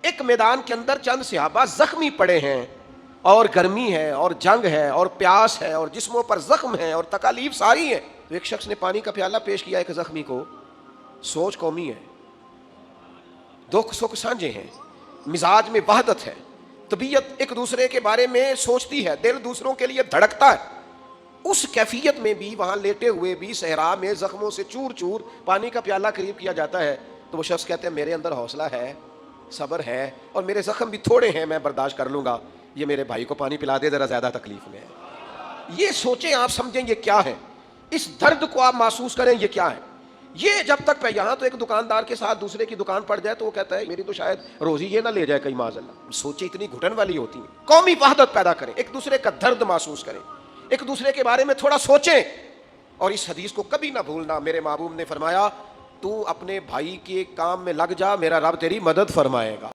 एक मैदान के अंदर चंद सहाबा जख्मी पड़े हैं और गर्मी है और जंग है और प्यास है और जिस्मों पर जख्म है और तकालीफ सारी है। तो एक शख्स ने पानी का प्याला पेश किया एक जख्मी को। सोच कौमी है, दुख सुख साझे हैं, मिजाज में वहदत है, तबीयत एक दूसरे के बारे में सोचती है, दिल दूसरों के लिए धड़कता है। उस कैफियत में भी वहां लेटे हुए भी सहरा में जख्मों से चूर चूर पानी का प्याला करीब किया जाता है। तो वो शख्स कहते हैं मेरे अंदर हौसला है, सब्र है और मेरे जख्म भी थोड़े हैं, मैं बर्दाश्त कर लूंगा। ये मेरे भाई को पानी पिला दे, जरा ज्यादा तकलीफ में है। ये सोचें, आप समझें ये क्या है, इस दर्द को आप महसूस करें ये क्या है। ये जब तक यहाँ तो एक दुकानदार के साथ दूसरे की दुकान पड़ जाए तो वो कहता है मेरी तो शायद रोजी ये ना ले जाए कहीं माज़अल्लाह। सोचे इतनी घुटन वाली होती है। कौमी वहदत पैदा करें, एक दूसरे का दर्द महसूस करें, एक दूसरे के बारे में थोड़ा सोचें। और इस हदीस को कभी ना भूलना, मेरे महबूब ने फरमाया तू अपने भाई के काम में लग जा, मेरा रब तेरी मदद फरमाएगा।